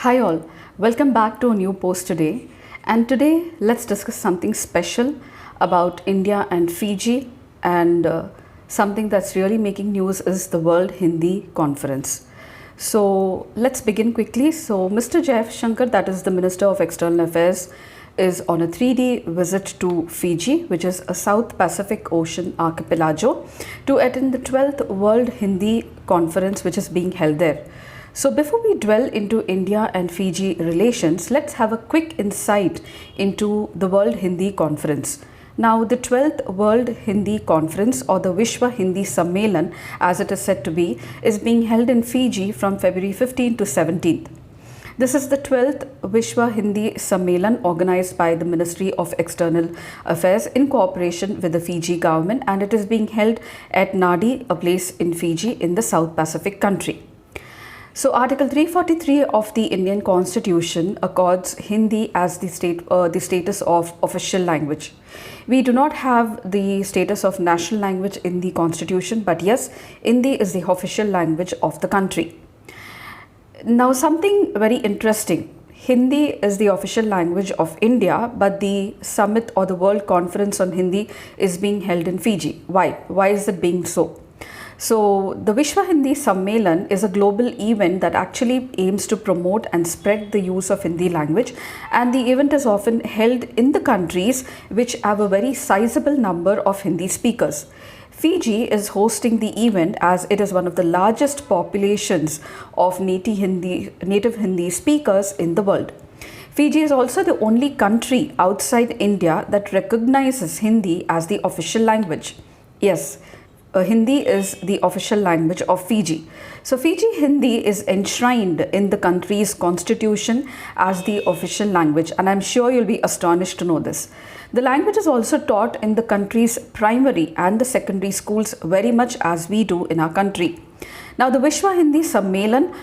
Hi all, welcome back to a new post today, and today let's discuss something special about India and Fiji, and something that's really making news is the World Hindi Conference. So let's begin quickly. So Mr. Jaishankar, that is the Minister of External Affairs, is on a 3-day visit to Fiji, which is a South Pacific Ocean archipelago, to attend the 12th World Hindi Conference, which is being held there. So before we dwell into India and Fiji relations, let's have a quick insight into the World Hindi Conference. Now, the 12th World Hindi Conference, or the Vishwa Hindi Sammelan as it is said to be, is being held in Fiji from February 15th to 17th. This is the 12th Vishwa Hindi Sammelan organized by the Ministry of External Affairs in cooperation with the Fiji government, and it is being held at Nadi, a place in Fiji in the South Pacific country. So Article 343 of the Indian Constitution accords Hindi as the status of official language. We do not have the status of national language in the Constitution, but yes, Hindi is the official language of the country. Now, something very interesting. Hindi is the official language of India, but the summit or the World Conference on Hindi is being held in Fiji. Why? Why is it being so? So, the Vishwa Hindi Sammelan is a global event that actually aims to promote and spread the use of Hindi language, and the event is often held in the countries which have a very sizable number of Hindi speakers. Fiji is hosting the event as it is one of the largest populations of native Hindi speakers in the world. Fiji is also the only country outside India that recognizes Hindi as the official language. Yes, Hindi is the official language of Fiji. So Fiji Hindi is enshrined in the country's constitution as the official language, and I'm sure you'll be astonished to know this. The language is also taught in the country's primary and the secondary schools very much as we do in our country. Now, the Vishwa Hindi Sammelan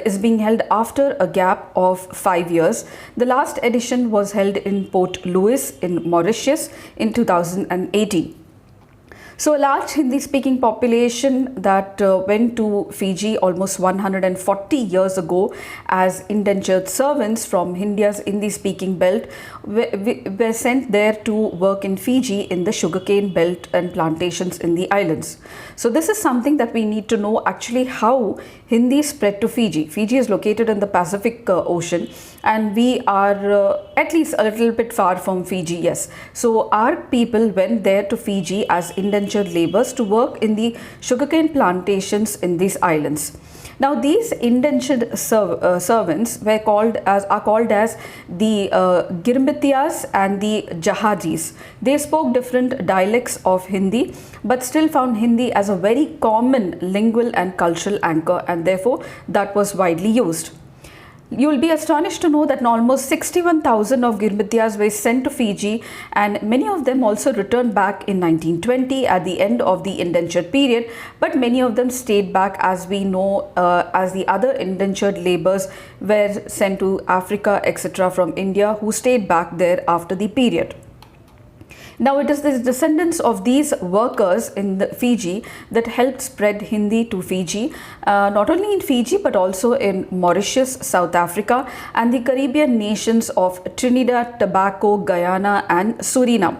is being held after a gap of 5 years. The last edition was held in Port Louis in Mauritius in 2018. So a large Hindi-speaking population that went to Fiji almost 140 years ago as indentured servants from India's Hindi-speaking belt were sent there to work in Fiji in the sugarcane belt and plantations in the islands. So this is something that we need to know actually how Hindi spread to Fiji. Fiji is located in the Pacific Ocean, and we are at least a little bit far from Fiji, yes. So our people went there to Fiji as indentured laborers to work in the sugarcane plantations in these islands. Now, these indentured servants are called as the Girmitiyas and the Jahajis. They spoke different dialects of Hindi, but still found Hindi as a very common lingual and cultural anchor, and therefore that was widely used. You will be astonished to know that almost 61,000 of Girmitiyas were sent to Fiji, and many of them also returned back in 1920 at the end of the indentured period, but many of them stayed back, as we know, as the other indentured laborers were sent to Africa, etc. from India, who stayed back there after the period. Now, it is the descendants of these workers in Fiji that helped spread Hindi to Fiji, not only in Fiji but also in Mauritius, South Africa, and the Caribbean nations of Trinidad, Tobago, Guyana, and Suriname.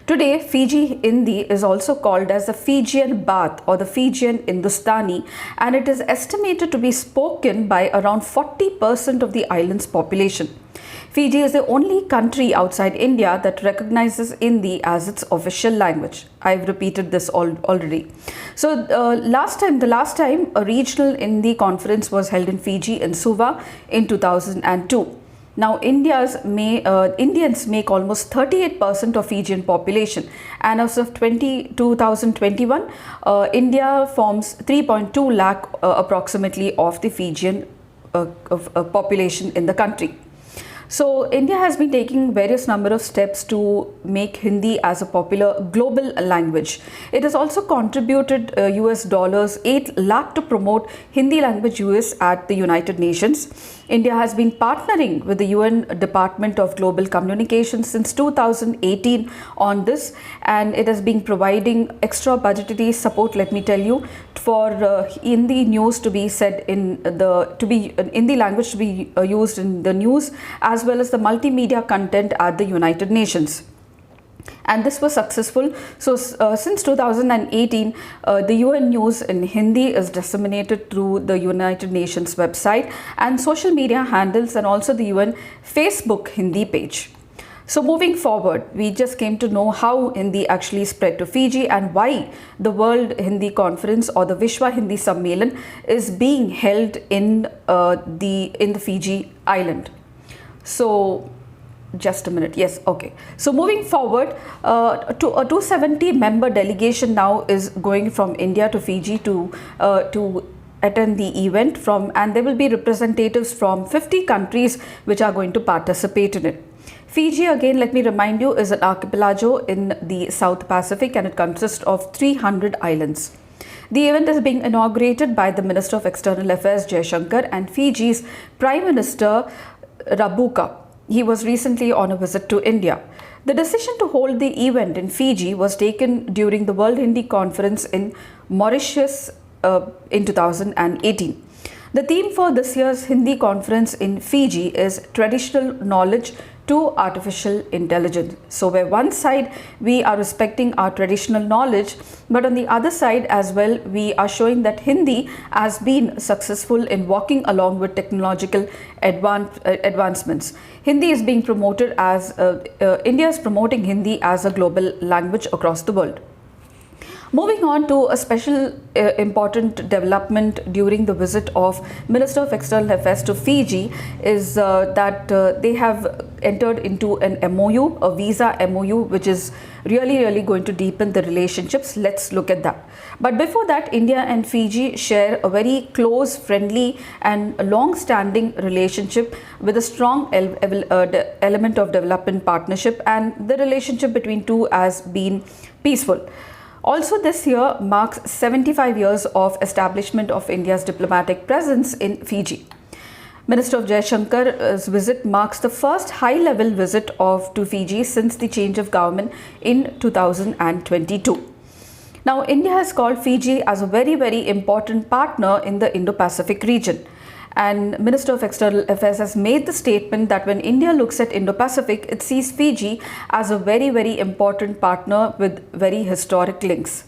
Today, Fiji Hindi is also called as the Fijian Bath or the Fijian Hindustani, and it is estimated to be spoken by around 40% of the island's population. Fiji is the only country outside India that recognizes Hindi as its official language. I've repeated this already. So the last time a regional Hindi conference was held in Fiji in Suva in 2002. Now, Indians make almost 38% of Fijian population, and as of 2021, India forms 3.2 lakh approximately of the Fijian population in the country. So India has been taking various number of steps to make Hindi as a popular global language. It has also contributed US dollars 8 lakh to promote Hindi language use at the United Nations. India has been partnering with the UN Department of Global Communications since 2018 on this, and it has been providing extra budgetary support, let me tell you, for Hindi news to be said in the Hindi language to be used in the news, as well as the multimedia content at the United Nations. And this was successful. So since 2018, the UN news in Hindi is disseminated through the United Nations website and social media handles, and also the UN Facebook Hindi page. So moving forward, we just came to know how Hindi actually spread to Fiji and why the World Hindi Conference, or the Vishwa Hindi Sammelan, is being held in the Fiji island. So just a minute. Yes, okay. So moving forward, a 270 member delegation now is going from India to Fiji to attend the event and there will be representatives from 50 countries which are going to participate in it. Fiji, again, let me remind you, is an archipelago in the South Pacific, and it consists of 300 islands. The event is being inaugurated by the Minister of External Affairs Jaishankar and Fiji's Prime Minister Rabuka. He was recently on a visit to India. The decision to hold the event in Fiji was taken during the World Hindi Conference in Mauritius in 2018. The theme for this year's Hindi conference in Fiji is Traditional Knowledge to Artificial Intelligence. So where one side we are respecting our traditional knowledge, but on the other side as well we are showing that Hindi has been successful in walking along with technological advancements. Hindi is being promoted as India is promoting Hindi as a global language across the world. Moving on to a special important development during the visit of Minister of External Affairs to Fiji is that they have entered into an MOU, a visa MOU, which is really going to deepen the relationships. Let's look at that. But before that, India and Fiji share a very close, friendly and long-standing relationship with a strong element of development partnership, and the relationship between two has been peaceful. Also, this year marks 75 years of establishment of India's diplomatic presence in Fiji. Minister of Jaishankar's visit marks the first high-level visit to Fiji since the change of government in 2022. Now, India has called Fiji as a very important partner in the Indo-Pacific region. And Minister of External Affairs has made the statement that when India looks at Indo-Pacific, it sees Fiji as a very important partner with very historic links.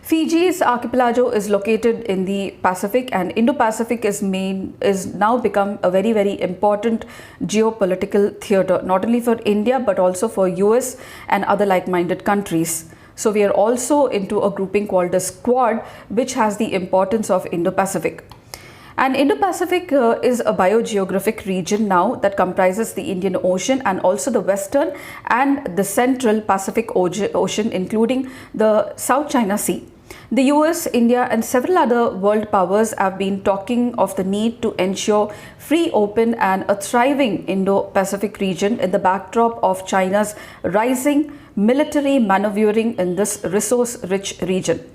Fiji's archipelago is located in the Pacific, and Indo-Pacific is now become a very important geopolitical theater, not only for India but also for US and other like-minded countries. So we are also into a grouping called the Quad, which has the importance of Indo-Pacific. And Indo-Pacific is a biogeographic region now that comprises the Indian Ocean and also the Western and the Central Pacific Ocean, including the South China Sea. The US, India and several other world powers have been talking of the need to ensure free, open and a thriving Indo-Pacific region in the backdrop of China's rising military maneuvering in this resource-rich region.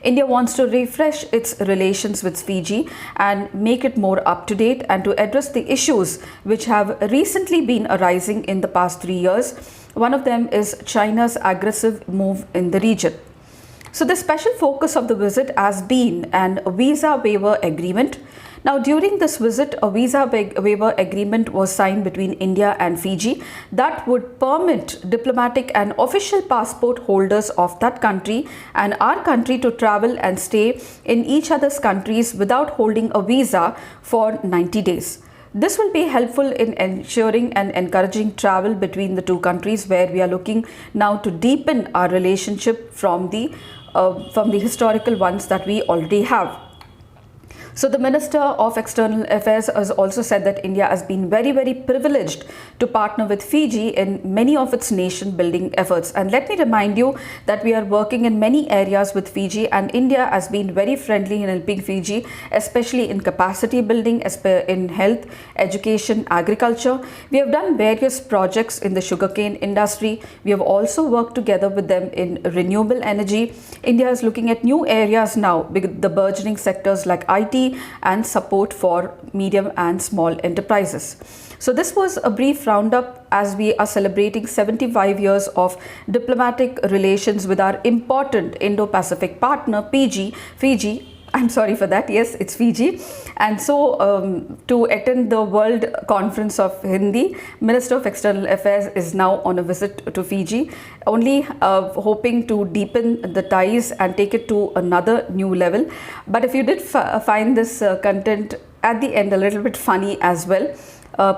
India wants to refresh its relations with Fiji and make it more up-to-date and to address the issues which have recently been arising in the past 3 years. One of them is China's aggressive move in the region. So the special focus of the visit has been a visa waiver agreement. Now, during this visit, a visa waiver agreement was signed between India and Fiji that would permit diplomatic and official passport holders of that country and our country to travel and stay in each other's countries without holding a visa for 90 days. This will be helpful in ensuring and encouraging travel between the two countries, where we are looking now to deepen our relationship from the historical ones that we already have. So the Minister of External Affairs has also said that India has been very, very privileged to partner with Fiji in many of its nation building efforts. And let me remind you that we are working in many areas with Fiji, and India has been very friendly in helping Fiji, especially in capacity building, in health, education, agriculture. We have done various projects in the sugarcane industry. We have also worked together with them in renewable energy. India is looking at new areas now, with the burgeoning sectors like IT and support for medium and small enterprises. So this was a brief roundup as we are celebrating 75 years of diplomatic relations with our important Indo-Pacific partner, Fiji. I'm sorry for that. Yes, it's Fiji. And so to attend the World Conference of Hindi, Minister of External Affairs is now on a visit to Fiji, only hoping to deepen the ties and take it to another new level. But if you did find this content at the end a little bit funny as well,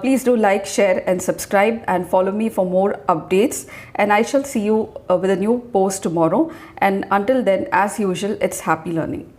please do like, share and subscribe, and follow me for more updates, and I shall see you with a new post tomorrow. And until then, as usual, it's happy learning.